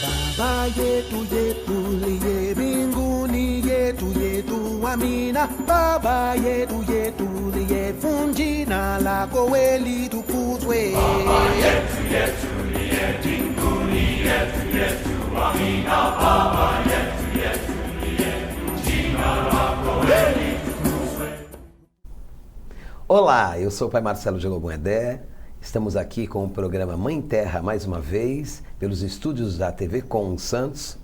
Baba yetu yetu liye mbinguni yetu yetu amina. Baba yetu yetu liye jina lako weli tukuzwe. Baba yetu yetu liye mbinguni yetu yetu amina. Baba yetu yetu liye jina lako weli tukuzwe. Olá, eu sou o Pai Marcelo de Logum Edé. Estamos aqui com o programa Mãe Terra mais uma vez, pelos estúdios da TV Com Santos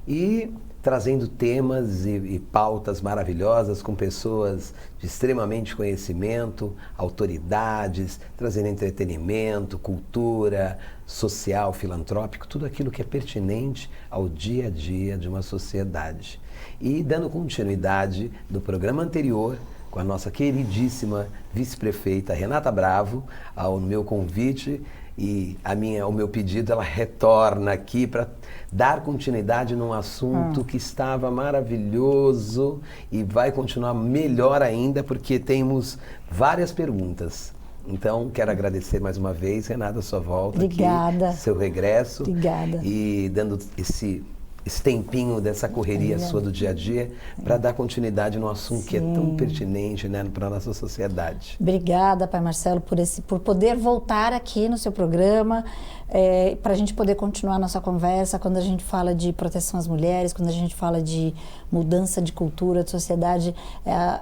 e trazendo temas e pautas maravilhosas com pessoas de extremamente conhecimento, autoridades, trazendo entretenimento, cultura, social, filantrópico, tudo aquilo que é pertinente ao dia a dia de uma sociedade. E dando continuidade do programa anterior, com a nossa queridíssima vice-prefeita Renata Bravo, ao meu convite e o meu pedido, ela retorna aqui para dar continuidade num assunto que estava maravilhoso e vai continuar melhor ainda, porque temos várias perguntas. Então, quero agradecer mais uma vez, Renata, a sua volta. Obrigada. Aqui, seu regresso. Obrigada. E dando esse tempinho dessa correria sua do dia a dia para dar continuidade num assunto que é tão pertinente, né, para a nossa sociedade. Obrigada, Pai Marcelo, por poder voltar aqui no seu programa, para a gente poder continuar a nossa conversa quando a gente fala de proteção às mulheres, quando a gente fala de mudança de cultura, de sociedade,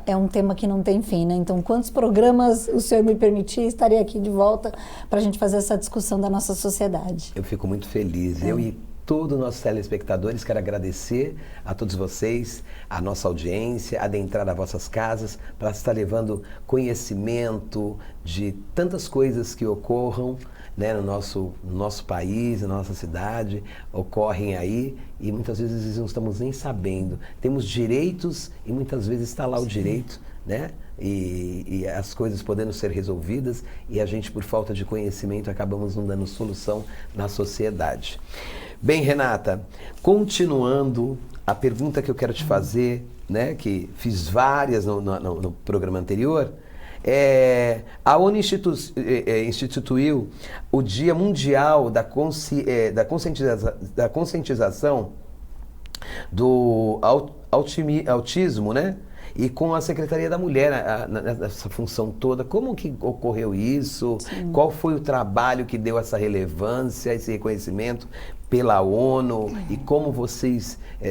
é um tema que não tem fim, né? Então, quantos programas o senhor me permitir, estarei aqui de volta para a gente fazer essa discussão da nossa sociedade. Eu fico muito feliz. Eu e todos os nossos telespectadores, quero agradecer a todos vocês, a nossa audiência, adentrar as vossas casas para estar levando conhecimento de tantas coisas que ocorram, né, no nosso país, na nossa cidade, ocorrem aí e muitas vezes não estamos nem sabendo. Temos direitos e muitas vezes está lá o direito, né? E as coisas podendo ser resolvidas e a gente, por falta de conhecimento, acabamos não dando solução na sociedade. Bem, Renata, continuando a pergunta que eu quero te fazer, né, que fiz várias no programa anterior, a ONU instituiu o Dia Mundial da Conscientização do Autismo, né? E com a Secretaria da Mulher, nessa função toda, como que ocorreu isso? Sim. Qual foi o trabalho que deu essa relevância, esse reconhecimento pela ONU e como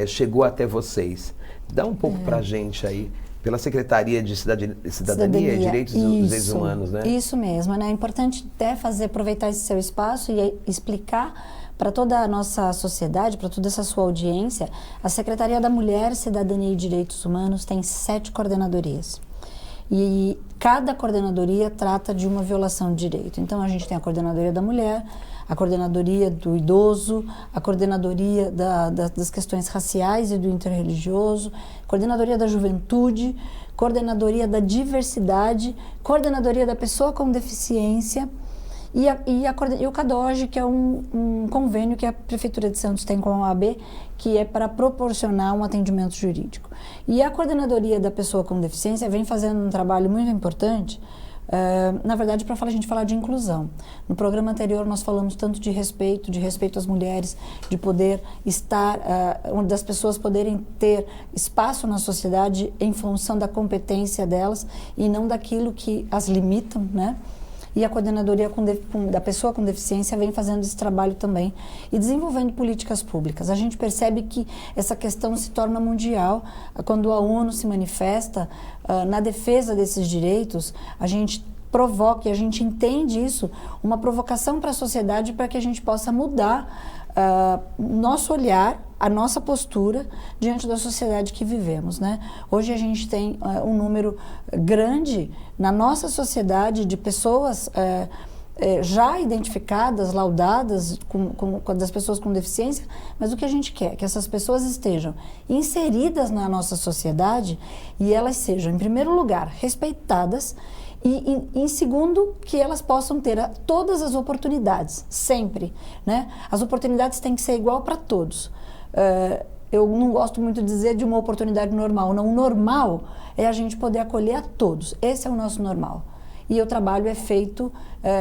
chegou até vocês? Dá um pouco pra gente aí, pela Secretaria de Cidadania e Direitos dos Seres Humanos, né? Isso mesmo, né? É importante até aproveitar esse seu espaço e explicar para toda a nossa sociedade, para toda essa sua audiência. A Secretaria da Mulher, Cidadania e Direitos Humanos tem 7 coordenadorias. E cada coordenadoria trata de uma violação de direito. Então, a gente tem a Coordenadoria da Mulher, a Coordenadoria do Idoso, a Coordenadoria das questões raciais e do interreligioso, Coordenadoria da Juventude, Coordenadoria da Diversidade, Coordenadoria da Pessoa com Deficiência, e o CADOG, que é um convênio que a Prefeitura de Santos tem com a OAB, que é para proporcionar um atendimento jurídico. E a Coordenadoria da Pessoa com Deficiência vem fazendo um trabalho muito importante, na verdade, para a gente falar de inclusão. No programa anterior, nós falamos tanto de respeito às mulheres, de poder estar, das pessoas poderem ter espaço na sociedade em função da competência delas e não daquilo que as limitam, né? E a Coordenadoria da Pessoa com Deficiência vem fazendo esse trabalho também e desenvolvendo políticas públicas. A gente percebe que essa questão se torna mundial. Quando a ONU se manifesta na defesa desses direitos, a gente provoca, e a gente entende isso, uma provocação para a sociedade para que a gente possa mudar nosso olhar, a nossa postura diante da sociedade que vivemos, né? Hoje a gente tem um número grande na nossa sociedade de pessoas já identificadas, laudadas das pessoas com deficiência, mas o que a gente quer? Que essas pessoas estejam inseridas na nossa sociedade e elas sejam, em primeiro lugar, respeitadas e em segundo, que elas possam ter todas as oportunidades, sempre, né? As oportunidades têm que ser igual para todos. Eu não gosto muito de dizer de uma oportunidade normal, não. O normal é a gente poder acolher a todos. Esse é o nosso normal. e o trabalho é feito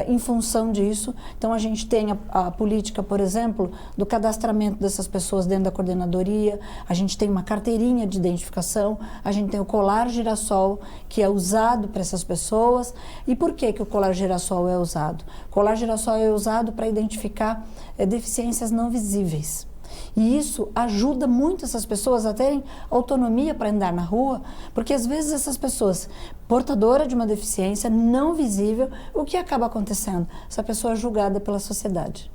em função disso. Então, a gente tem a política, por exemplo, do cadastramento dessas pessoas dentro da coordenadoria, a gente tem uma carteirinha de identificação, a gente tem o colar girassol, que é usado para essas pessoas. E por que o colar girassol é usado? O colar girassol é usado para identificar deficiências não visíveis. E isso ajuda muito essas pessoas a terem autonomia para andar na rua, porque às vezes essas pessoas portadoras de uma deficiência não visível, o que acaba acontecendo? Essa pessoa é julgada pela sociedade.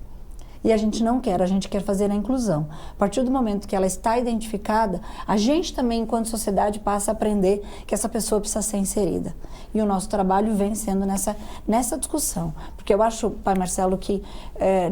E a gente não quer, a gente quer fazer a inclusão. A partir do momento que ela está identificada, a gente também, enquanto sociedade, passa a aprender que essa pessoa precisa ser inserida. E o nosso trabalho vem sendo nessa discussão. Porque eu acho, pai Marcelo, que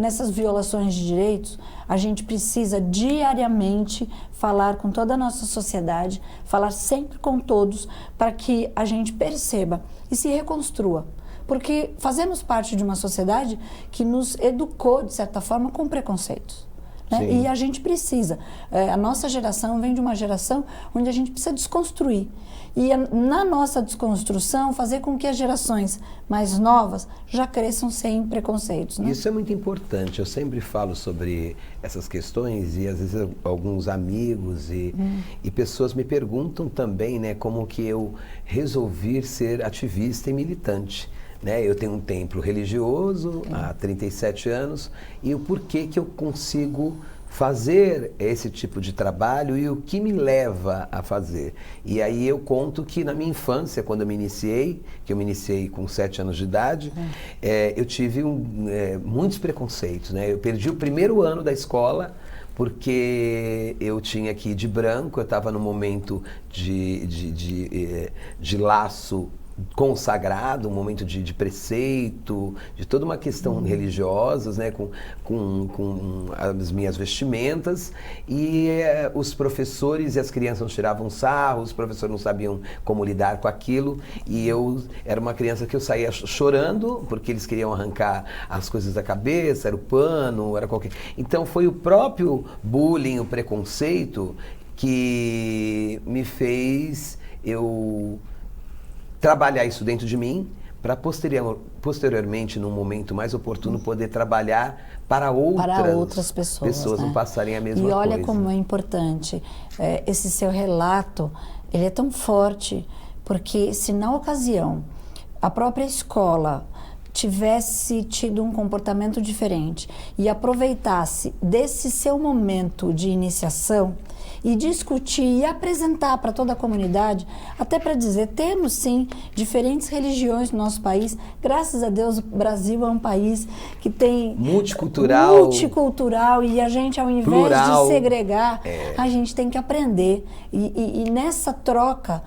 nessas violações de direitos, a gente precisa diariamente falar com toda a nossa sociedade, falar sempre com todos, para que a gente perceba e se reconstrua. Porque fazemos parte de uma sociedade que nos educou, de certa forma, com preconceitos. Né? E a gente precisa. A nossa geração vem de uma geração onde a gente precisa desconstruir. E na nossa desconstrução, fazer com que as gerações mais novas já cresçam sem preconceitos. Né? Isso é muito importante. Eu sempre falo sobre essas questões e às vezes alguns amigos e pessoas me perguntam também, né, como que eu resolvi ser ativista e militante. Né? Eu tenho um templo religioso há 37 anos e o porquê que eu consigo fazer esse tipo de trabalho e o que me leva a fazer. E aí eu conto que na minha infância, quando eu me iniciei, que eu me iniciei com 7 anos de idade, eu tive muitos preconceitos. Né? Eu perdi o primeiro ano da escola porque eu tinha que ir de branco, eu estava num momento de laço consagrado, um momento de preceito, de toda uma questão religiosa, né, com as minhas vestimentas, e os professores e as crianças não tiravam sarro, os professores não sabiam como lidar com aquilo, e eu era uma criança que eu saía chorando, porque eles queriam arrancar as coisas da cabeça, era o pano, era qualquer... Então foi o próprio bullying, o preconceito, que me fez eu trabalhar isso dentro de mim, para posteriormente, num momento mais oportuno, poder trabalhar para outras pessoas né? não passarem a mesma coisa. E olha como é importante, esse seu relato, ele é tão forte, porque se na ocasião a própria escola tivesse tido um comportamento diferente e aproveitasse desse seu momento de iniciação e discutir e apresentar para toda a comunidade, até para dizer, temos sim diferentes religiões no nosso país, graças a Deus o Brasil é um país que tem multicultural, e a gente, ao invés plural, de segregar, a gente tem que aprender, e nessa troca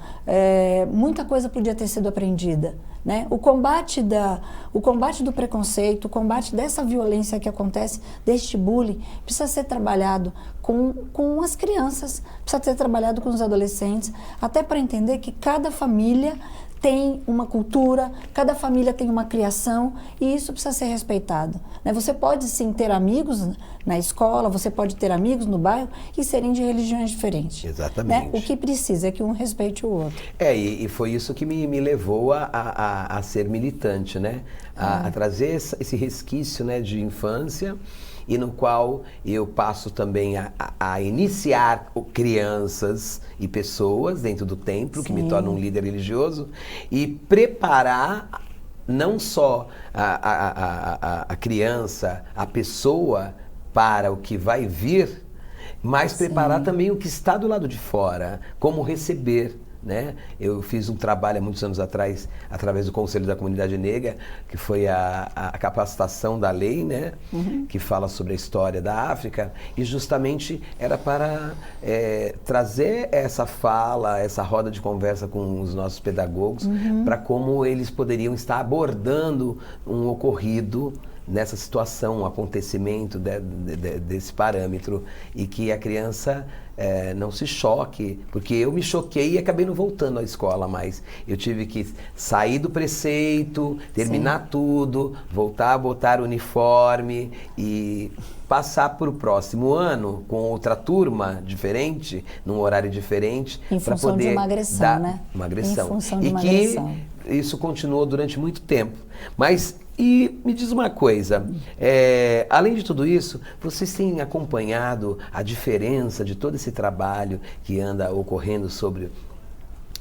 muita coisa podia ter sido aprendida. Né? O combate do preconceito, o combate dessa violência que acontece, deste bullying, precisa ser trabalhado com as crianças, precisa ser trabalhado com os adolescentes, até para entender que cada família tem uma cultura, cada família tem uma criação, e isso precisa ser respeitado. Né? Você pode sim ter amigos na escola, você pode ter amigos no bairro e serem de religiões diferentes. Exatamente. Né? O que precisa é que um respeite o outro. E foi isso que me levou a ser militante, né? A trazer esse resquício, né, de infância, e no qual eu passo também a iniciar crianças e pessoas dentro do templo, que me torna um líder religioso, e preparar não só a criança, a pessoa, para o que vai vir, mas preparar também o que está do lado de fora, como receber. Né? Eu fiz um trabalho há muitos anos atrás, através do Conselho da Comunidade Negra, que foi a capacitação da lei, né? Que fala sobre a história da África, e justamente era para trazer essa fala, essa roda de conversa com os nossos pedagogos, para como eles poderiam estar abordando um ocorrido nessa situação, um acontecimento desse parâmetro, e que a criança não se choque, porque eu me choquei e acabei não voltando à escola mais. Eu tive que sair do preceito, terminar tudo, voltar a botar o uniforme e passar para o próximo ano com outra turma diferente, num horário diferente, em função de uma agressão, né? Uma agressão. Em função de e uma que agressão. isso continuou durante muito tempo. Mas, e me diz uma coisa, além de tudo isso, vocês têm acompanhado a diferença de todo esse trabalho que anda ocorrendo sobre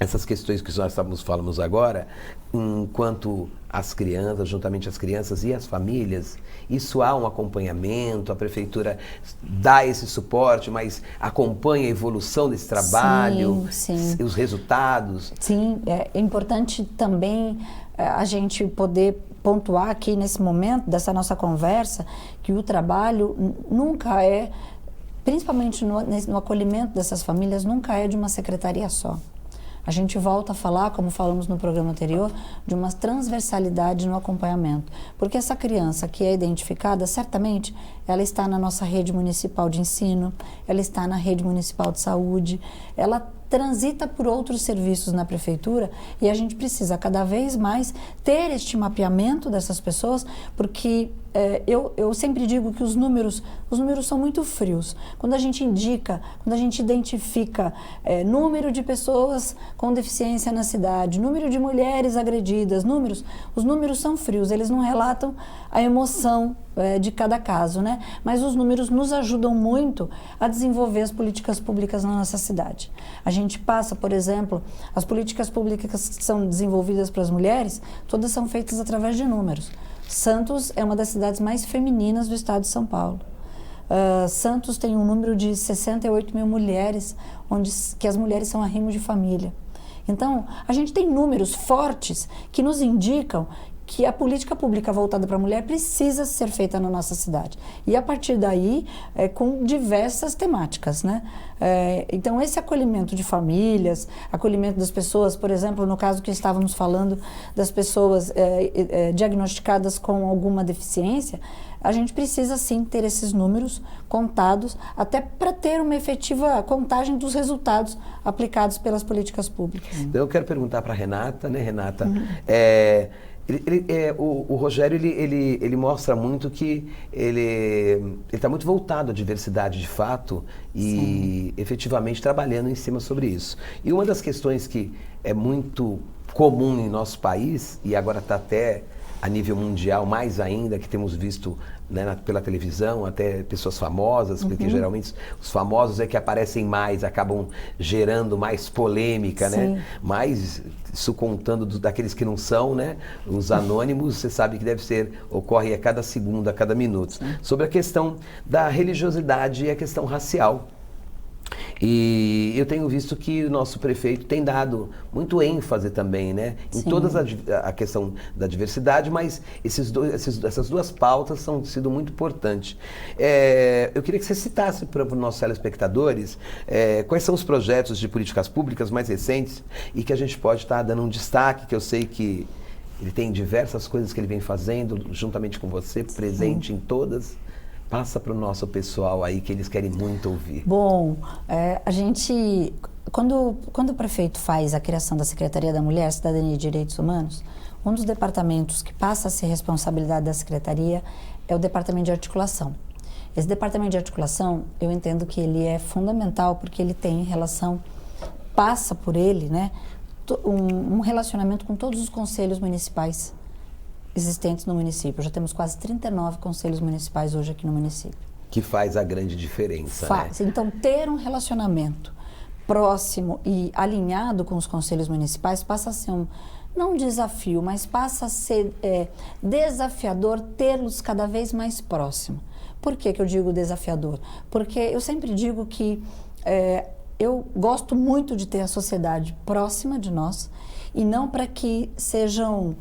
essas questões que nós falamos agora, enquanto as crianças, juntamente as crianças e as famílias, isso há um acompanhamento, a prefeitura dá esse suporte, mas acompanha a evolução desse trabalho, sim. Os resultados? Sim, é importante também a gente poder pontuar aqui nesse momento dessa nossa conversa que o trabalho nunca é, principalmente no acolhimento dessas famílias, nunca é de uma secretaria só. A gente volta a falar, como falamos no programa anterior, de uma transversalidade no acompanhamento. Porque essa criança que é identificada, certamente, ela está na nossa rede municipal de ensino, ela está na rede municipal de saúde, ela transita por outros serviços na prefeitura e a gente precisa cada vez mais ter este mapeamento dessas pessoas, porque eu sempre digo que os números são muito frios. Quando a gente indica, quando a gente identifica número de pessoas com deficiência na cidade, número de mulheres agredidas, os números são frios, eles não relatam a emoção de cada caso, né? Mas os números nos ajudam muito a desenvolver as políticas públicas na nossa cidade. A gente passa, por exemplo, as políticas públicas que são desenvolvidas para as mulheres, todas são feitas através de números. Santos é uma das cidades mais femininas do estado de São Paulo. Santos tem um número de 68 mil mulheres, que as mulheres são arrimo de família. Então, a gente tem números fortes que nos indicam que a política pública voltada para a mulher precisa ser feita na nossa cidade. E a partir daí, com diversas temáticas, né? Então, esse acolhimento de famílias, acolhimento das pessoas, por exemplo, no caso que estávamos falando das pessoas diagnosticadas com alguma deficiência, a gente precisa sim ter esses números contados, até para ter uma efetiva contagem dos resultados aplicados pelas políticas públicas. Então, eu quero perguntar para a Renata, né, Renata? O Rogério, ele mostra muito que ele está muito voltado à diversidade de fato e efetivamente trabalhando em cima sobre isso. E uma das questões que é muito comum em nosso país, e agora está até a nível mundial mais ainda, que temos visto, né, pela televisão, até pessoas famosas, porque geralmente os famosos é que aparecem mais, acabam gerando mais polêmica, né? Mais isso contando daqueles que não são, né? Os anônimos, você sabe que ocorre a cada segundo, a cada minuto. Sobre a questão da religiosidade e a questão racial. E eu tenho visto que o nosso prefeito tem dado muito ênfase também, né? Em toda a questão da diversidade, mas essas duas pautas têm sido muito importantes. Eu queria que você citasse para os nossos telespectadores quais são os projetos de políticas públicas mais recentes e que a gente pode estar dando um destaque, que eu sei que ele tem diversas coisas que ele vem fazendo juntamente com você, presente em todas. Passa para o nosso pessoal aí que eles querem muito ouvir. Bom, a gente, quando o prefeito faz a criação da Secretaria da Mulher, Cidadania e Direitos Humanos, um dos departamentos que passa a ser responsabilidade da Secretaria é o Departamento de Articulação. Esse Departamento de Articulação, eu entendo que ele é fundamental porque ele tem relação, passa por ele, né, um relacionamento com todos os conselhos municipais existentes no município. Já temos quase 39 conselhos municipais hoje aqui no município. Que faz a grande diferença, Faz. Né? Então, ter um relacionamento próximo e alinhado com os conselhos municipais passa a ser não um desafio, mas passa a ser desafiador tê-los cada vez mais próximo. Por que eu digo desafiador? Porque eu sempre digo que eu gosto muito de ter a sociedade próxima de nós e não para que sejam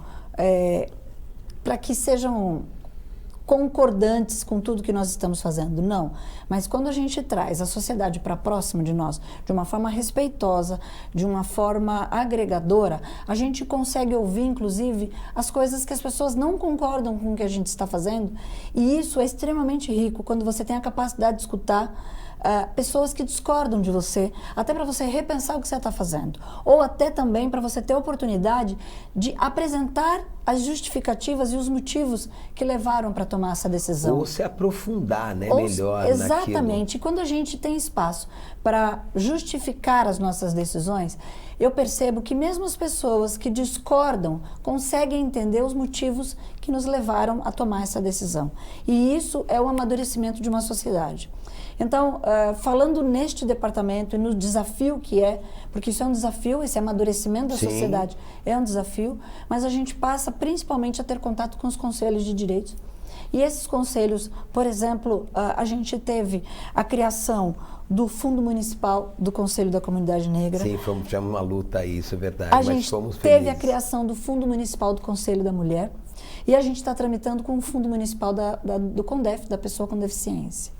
concordantes com tudo que nós estamos fazendo, não. Mas quando a gente traz a sociedade para próximo de nós, de uma forma respeitosa, de uma forma agregadora, a gente consegue ouvir, inclusive, as coisas que as pessoas não concordam com o que a gente está fazendo. E isso é extremamente rico, quando você tem a capacidade de escutar pessoas que discordam de você, até para você repensar o que você está fazendo. Ou até também para você ter a oportunidade de apresentar as justificativas e os motivos que levaram para tomar essa decisão. Ou se aprofundar, né, Ou, melhor exatamente. E quando a gente tem espaço para justificar as nossas decisões, eu percebo que mesmo as pessoas que discordam conseguem entender os motivos que nos levaram a tomar essa decisão. E isso é o amadurecimento de uma sociedade. Então, falando neste departamento e no desafio que é, porque isso é um desafio, esse amadurecimento da sociedade é um desafio, mas a gente passa principalmente a ter contato com os conselhos de direitos. E esses conselhos, por exemplo, a gente teve a criação do Fundo Municipal do Conselho da Comunidade Negra. Sim, foi uma luta aí, isso é verdade, A mas gente fomos teve felizes. a criação do Fundo Municipal do Conselho da Mulher e a gente está tramitando com o Fundo Municipal do CONDEF, da pessoa com deficiência.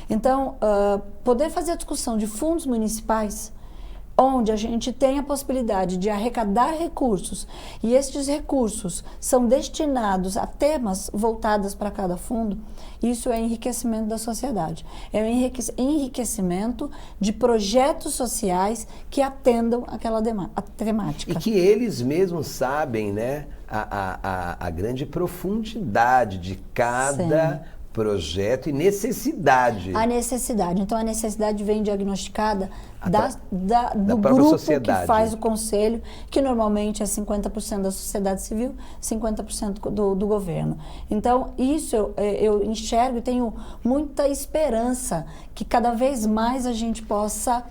Então, poder fazer a discussão de fundos municipais, onde a gente tem a possibilidade de arrecadar recursos, e estes recursos são destinados a temas voltados para cada fundo, isso é enriquecimento da sociedade. É o enriquecimento de projetos sociais que atendam aquela temática. E que eles mesmos sabem, né, a grande profundidade de cada projeto e necessidade. A necessidade. Então, a necessidade vem diagnosticada do própria grupo sociedade. que faz o conselho, que normalmente é 50% da sociedade civil, 50% do governo. Então, isso eu enxergo e tenho muita esperança que cada vez mais a gente possa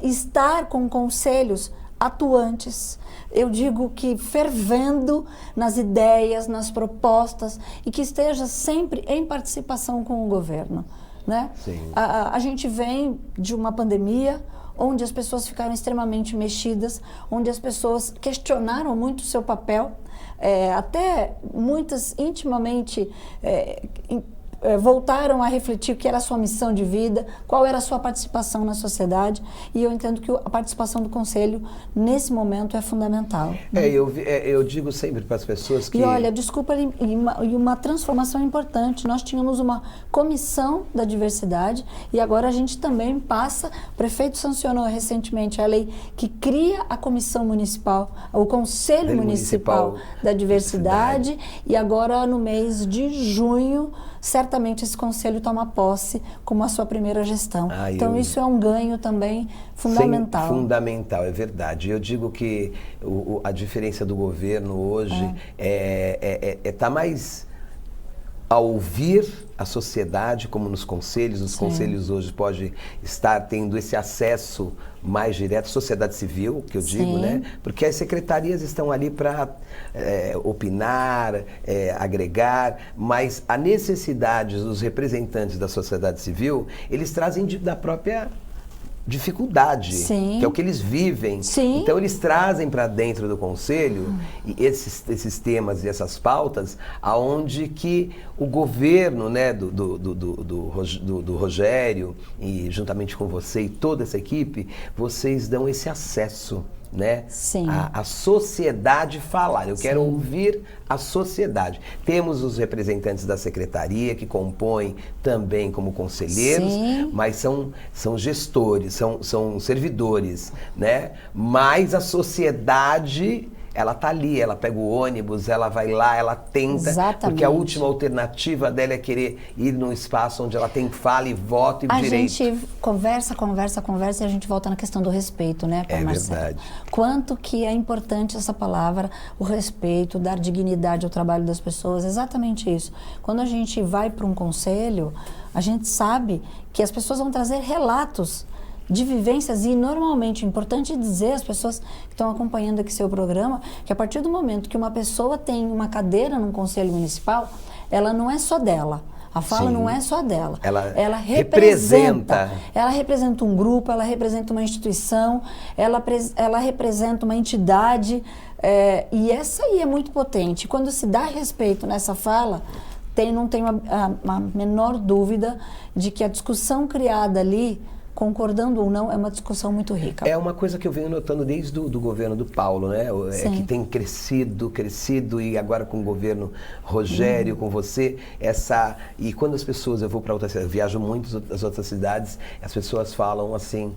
estar com conselhos atuantes, eu digo que fervendo nas ideias, nas propostas e que esteja sempre em participação com o governo, né? Sim. A gente vem de uma pandemia onde as pessoas ficaram extremamente mexidas, onde as pessoas questionaram muito o seu papel, até muitas intimamente voltaram a refletir o que era a sua missão de vida, qual era a sua participação na sociedade, e eu entendo que a participação do Conselho, nesse momento, é fundamental. Eu digo sempre para as pessoas que... E olha, desculpa, e uma transformação importante, nós tínhamos uma comissão da diversidade, e agora a gente também passa, o prefeito sancionou recentemente a lei que cria a comissão municipal, o Conselho Municipal da Diversidade, e agora no mês de junho, certamente esse conselho toma posse como a sua primeira gestão. Então isso é um ganho também fundamental. Fundamental, é verdade. Eu digo que a diferença do governo hoje tá mais a ouvir a sociedade, como nos conselhos. Os conselhos hoje podem estar tendo esse acesso mais direto, sociedade civil, que eu digo, né? Porque as secretarias estão ali para opinar, agregar, mas a necessidade dos representantes da sociedade civil, eles trazem da própria dificuldade, que é o que eles vivem. Então eles trazem para dentro do conselho esses temas e essas pautas, aonde que o governo, né, do Rogério, e juntamente com você e toda essa equipe, vocês dão esse acesso, né? A sociedade falar. Eu quero ouvir a sociedade. Temos os representantes da secretaria que compõem também como conselheiros, mas são gestores, são servidores, né? Mas a sociedade, ela tá ali, ela pega o ônibus, ela vai lá, ela tenta, porque a última alternativa dela é querer ir num espaço onde ela tem fala e voto e direito. A gente conversa e a gente volta na questão do respeito, né, Marcelo? Verdade. Quanto que é importante essa palavra, o respeito, dar dignidade ao trabalho das pessoas, exatamente isso. Quando a gente vai para um conselho, a gente sabe que as pessoas vão trazer relatos de vivências, e normalmente é importante dizer às pessoas que estão acompanhando aqui seu programa que a partir do momento que uma pessoa tem uma cadeira num conselho municipal, ela não é só dela. A fala não é só dela. Ela representa. Ela representa um grupo, ela representa uma instituição, ela representa uma entidade, e essa aí é muito potente. Quando se dá respeito nessa fala, não tem a menor dúvida de que a discussão criada ali, concordando ou não, é uma discussão muito rica. É uma coisa que eu venho notando desde do governo do Paulo, né? Que tem crescido, e agora com o governo Rogério, com você, e quando as pessoas, eu vou para outras cidades, eu viajo muito às outras cidades, as pessoas falam assim: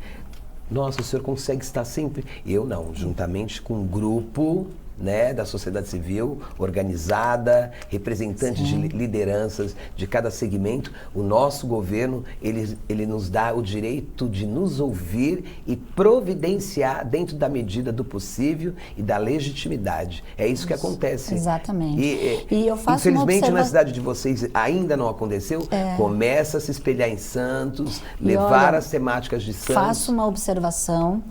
nossa, o senhor consegue estar sempre? Eu não, juntamente com um grupo né, da sociedade civil organizada, representantes de lideranças de cada segmento. O nosso governo, ele nos dá o direito de nos ouvir e providenciar dentro da medida do possível e da legitimidade. É isso que acontece. Exatamente. E eu faço infelizmente na cidade de vocês ainda não aconteceu. Começa a se espelhar em Santos, levar olha, as temáticas de Santos. Faço uma observação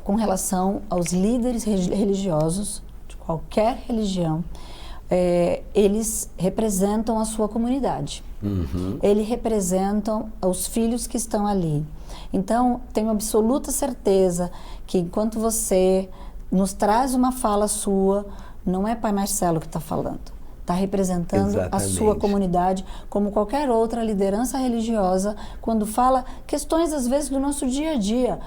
com relação aos líderes religiosos, de qualquer religião. Eles representam a sua comunidade. Eles representam os filhos que estão ali. Então, tenho absoluta certeza que enquanto você nos traz uma fala sua, não é Pai Marcelo que está falando. Está representando a sua comunidade, como qualquer outra liderança religiosa, quando fala questões, às vezes, do nosso dia a dia.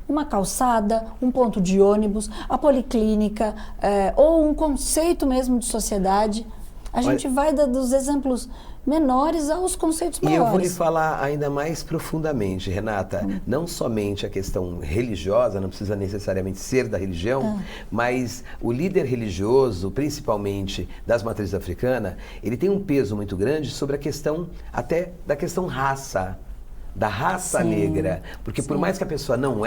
Uma calçada, um ponto de ônibus, a policlínica, ou um conceito mesmo de sociedade. A gente vai dos exemplos menores aos conceitos maiores. E eu vou lhe falar ainda mais profundamente, Renata, não somente a questão religiosa, não precisa necessariamente ser da religião, mas o líder religioso, principalmente das matrizes africanas, ele tem um peso muito grande sobre a questão, até da questão raça, da raça negra, porque por mais que a pessoa não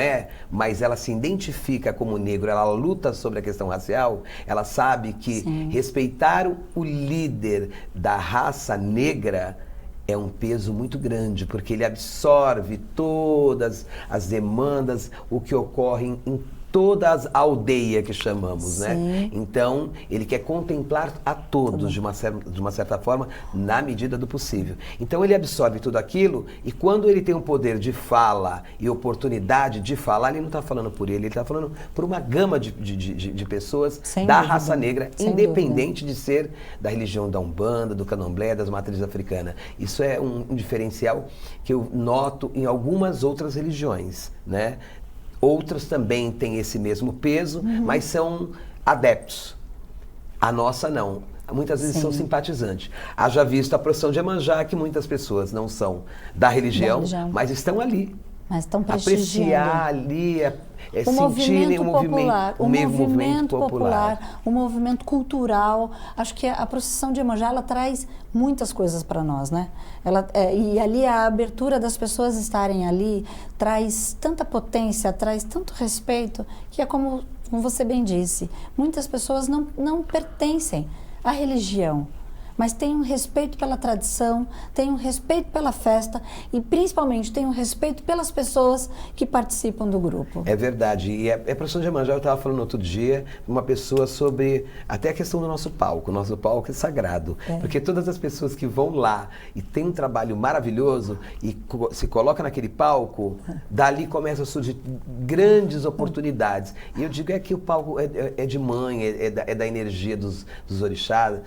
mas ela se identifica como negro, ela luta sobre a questão racial, ela sabe que respeitar o líder da raça negra é um peso muito grande, porque ele absorve todas as demandas, o que ocorre em toda a aldeia que chamamos, né? Então, ele quer contemplar a todos de uma certa forma, na medida do possível. Então, ele absorve tudo aquilo e quando ele tem um poder de fala e oportunidade de falar, ele não está falando por ele está falando por uma gama de pessoas da raça negra, independente de ser da religião da Umbanda, do Candomblé, das matrizes africanas. Isso é um diferencial que eu noto em algumas outras religiões, né? Outras também têm esse mesmo peso, mas são adeptos. A nossa não. Muitas vezes são simpatizantes. Haja visto a procissão de Iemanjá, que muitas pessoas não são da religião, mas estão ali. Mas estão prestigiando. Apreciar ali, sentirem um movimento popular, um movimento cultural. Acho que a procissão de Iemanjá, ela traz muitas coisas para nós, né? E ali a abertura das pessoas estarem ali traz tanta potência, traz tanto respeito, que é como você bem disse, muitas pessoas não pertencem à religião, mas tem um respeito pela tradição, tem um respeito pela festa e principalmente tem um respeito pelas pessoas que participam do grupo. É verdade, e a procissão de Iemanjá, eu estava falando outro dia, uma pessoa sobre até a questão do nosso palco. O nosso palco é sagrado, porque todas as pessoas que vão lá e tem um trabalho maravilhoso e se coloca naquele palco, dali começam a surgir grandes oportunidades. E eu digo que o palco é de mãe, é da energia dos orixás,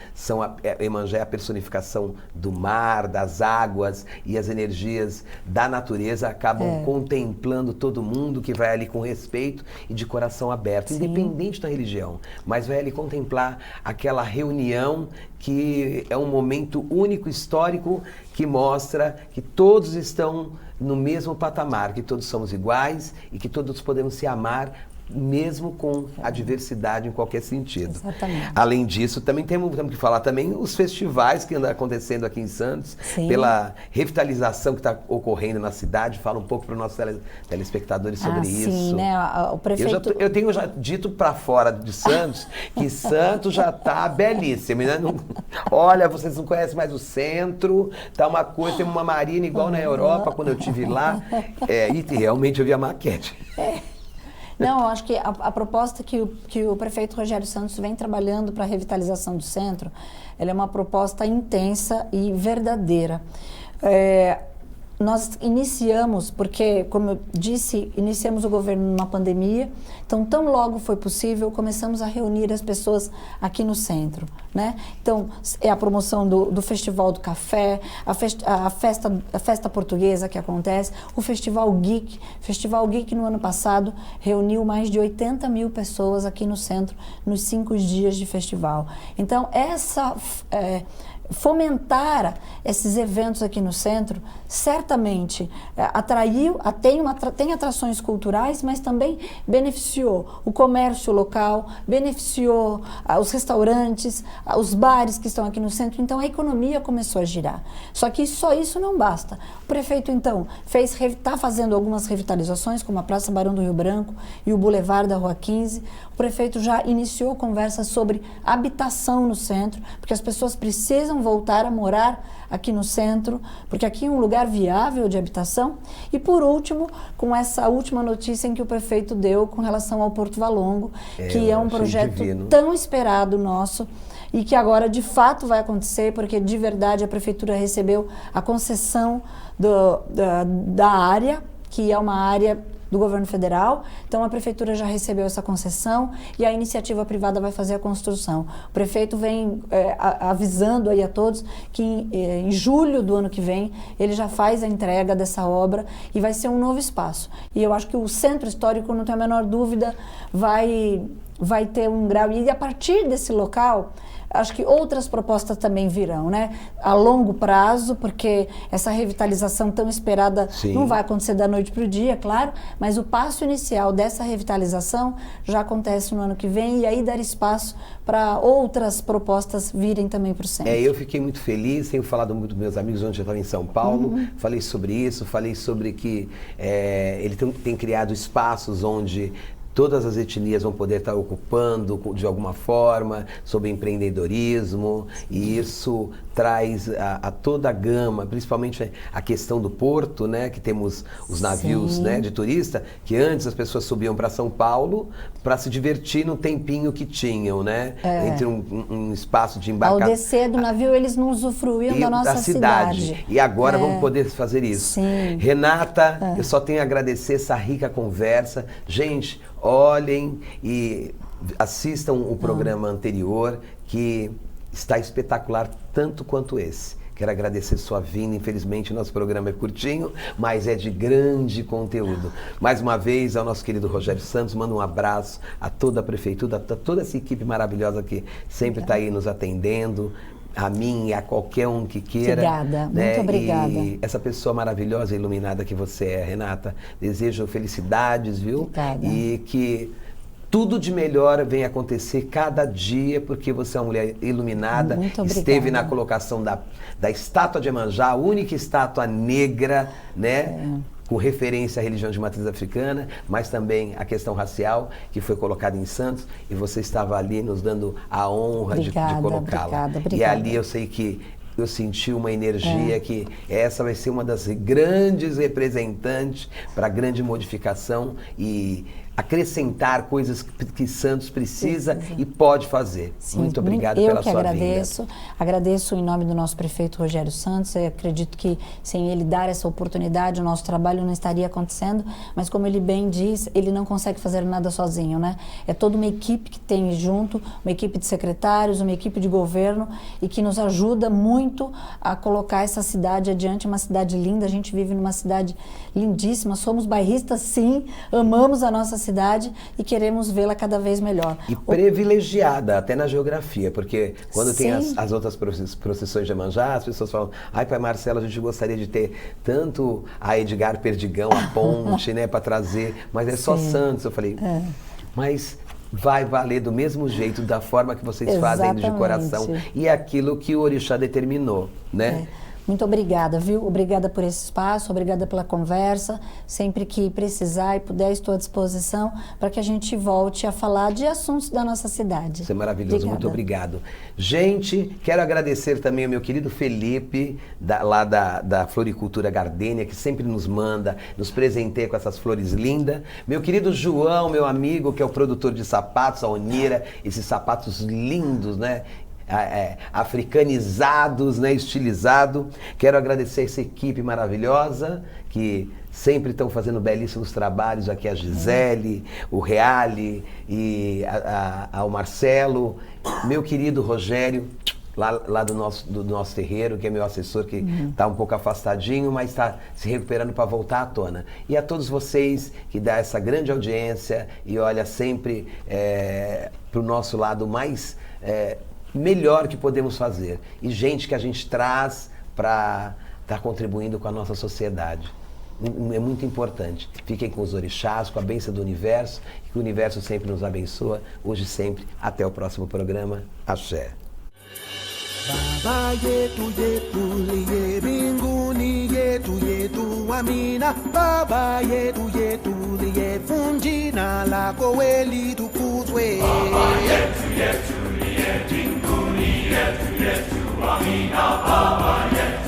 Iemanjá é a personificação do mar, das águas, e as energias da natureza acabam contemplando todo mundo que vai ali com respeito e de coração aberto, independente da religião, mas vai ali contemplar aquela reunião que é um momento único, histórico, que mostra que todos estão no mesmo patamar, que todos somos iguais e que todos podemos se amar mesmo com a diversidade em qualquer sentido. Exatamente. Além disso, também temos que falar também os festivais que andam acontecendo aqui em Santos, pela revitalização que está ocorrendo na cidade. Fala um pouco para os nossos telespectadores sobre isso. Sim, né? O prefeito... Eu tenho já dito para fora de Santos que Santos já está belíssimo, né? Olha, vocês não conhecem mais o centro, tá uma coisa, tem uma marina igual na Europa, quando eu estive lá, e realmente eu vi a maquete. Não, eu acho que a proposta que o prefeito Rogério Santos vem trabalhando para a revitalização do centro, ela é uma proposta intensa e verdadeira. Nós iniciamos, porque, como eu disse, iniciamos o governo numa pandemia, então, tão logo foi possível, começamos a reunir as pessoas aqui no centro, né? Então, é a promoção do Festival do Café, a festa portuguesa que acontece, o Festival Geek. Festival Geek, no ano passado, reuniu mais de 80 mil pessoas aqui no centro, nos 5 dias de festival. Então, fomentar esses eventos aqui no centro, certamente tem atrações culturais, mas também beneficiou o comércio local, beneficiou os restaurantes, os bares que estão aqui no centro. Então a economia começou a girar. Só que só isso não basta. O prefeito então está fazendo algumas revitalizações, como a Praça Barão do Rio Branco e o Boulevard da Rua 15. O prefeito já iniciou conversas sobre habitação no centro, porque as pessoas precisam voltar a morar aqui no centro, porque aqui é um lugar viável de habitação. E por último, com essa última notícia em que o prefeito deu com relação ao Porto Valongo, que é um projeto tão esperado nosso, e que agora de fato vai acontecer, porque de verdade a prefeitura recebeu a concessão da área, que é uma área do governo federal. Então a prefeitura já recebeu essa concessão e a iniciativa privada vai fazer a construção. O prefeito vem avisando aí a todos que em julho do ano que vem ele já faz a entrega dessa obra e vai ser um novo espaço. E eu acho que o centro histórico, não tenho a menor dúvida, vai ter um grau, e a partir desse local acho que outras propostas também virão, né? A longo prazo, porque essa revitalização tão esperada não vai acontecer da noite para o dia, claro, mas o passo inicial dessa revitalização já acontece no ano que vem, e aí dar espaço para outras propostas virem também para o centro. Eu fiquei muito feliz, tenho falado muito com meus amigos onde eu estava em São Paulo, falei sobre isso, falei sobre que ele tem criado espaços onde todas as etnias vão poder estar ocupando de alguma forma, sobre empreendedorismo, e isso traz a toda a gama, principalmente a questão do porto, né, que temos os navios, né, de turista, que antes as pessoas subiam para São Paulo para se divertir no tempinho que tinham, né, entre um espaço de embarcação. Ao descer do navio, eles não usufruíam da nossa cidade. E agora vamos poder fazer isso. Sim. Renata, eu só tenho a agradecer essa rica conversa. Gente, olhem e assistam o programa anterior, que está espetacular tanto quanto esse. Quero agradecer sua vinda. Infelizmente, o nosso programa é curtinho, mas é de grande conteúdo. Mais uma vez, ao nosso querido Rogério Santos, mando um abraço a toda a prefeitura, a toda essa equipe maravilhosa que sempre está aí nos atendendo, a mim e a qualquer um que queira. Obrigada, muito obrigada. E essa pessoa maravilhosa e iluminada que você é, Renata, desejo felicidades, viu? Obrigada. E que tudo de melhor vem acontecer cada dia, porque você é uma mulher iluminada. Muito obrigada. Esteve na colocação da estátua de Iemanjá, a única estátua negra, né? Com referência à religião de matriz africana, mas também a questão racial, que foi colocada em Santos, e você estava ali nos dando a honra de colocá-la. Obrigada. E ali eu sei que eu senti uma energia que essa vai ser uma das grandes representantes para a grande modificação e acrescentar coisas que Santos precisa e pode fazer. Sim, muito obrigado pela sua agradeço. vinda. Agradeço em nome do nosso prefeito Rogério Santos. Eu acredito que sem ele dar essa oportunidade, o nosso trabalho não estaria acontecendo, mas como ele bem diz, ele não consegue fazer nada sozinho, né? É toda uma equipe que tem junto, uma equipe de secretários, uma equipe de governo, e que nos ajuda muito a colocar essa cidade adiante, uma cidade linda. A gente vive numa cidade lindíssima, somos bairristas sim, amamos a nossa cidade e queremos vê-la cada vez melhor. E privilegiada até na geografia, porque quando tem as outras procissões de Iemanjá, as pessoas falam: ai, pai Marcelo, a gente gostaria de ter tanto a Edgar Perdigão, a ponte, né, para trazer, mas é só Santos. Eu falei, mas vai valer do mesmo jeito, da forma que vocês fazem de coração, e é aquilo que o Orixá determinou, né? Muito obrigada, viu? Obrigada por esse espaço, obrigada pela conversa. Sempre que precisar e puder, estou à disposição para que a gente volte a falar de assuntos da nossa cidade. Isso é maravilhoso, obrigada. Muito obrigado. Gente, quero agradecer também ao meu querido Felipe, lá da Floricultura Gardênia, que sempre nos manda, nos presenteia com essas flores lindas. Meu querido João, meu amigo, que é o produtor de sapatos, a Onira, esses sapatos lindos, né? Africanizados, né, estilizado. Quero agradecer essa equipe maravilhosa que sempre estão fazendo belíssimos trabalhos aqui, a Gisele, o Reale e ao Marcelo, meu querido Rogério, lá do nosso terreiro, que é meu assessor, que está um pouco afastadinho, mas está se recuperando para voltar à tona. E a todos vocês que dá essa grande audiência e olha sempre para o nosso lado mais melhor que podemos fazer. E gente que a gente traz para estar contribuindo com a nossa sociedade. É muito importante. Fiquem com os orixás, com a bênção do universo, e que o universo sempre nos abençoa, hoje e sempre. Até o próximo programa. Axé. Baba yetu yetu liye binguni yetu amina. Baba yetu liye funjina lako weli tukuzwe. Baba yetu liye binguni yetu amina. Baba yetu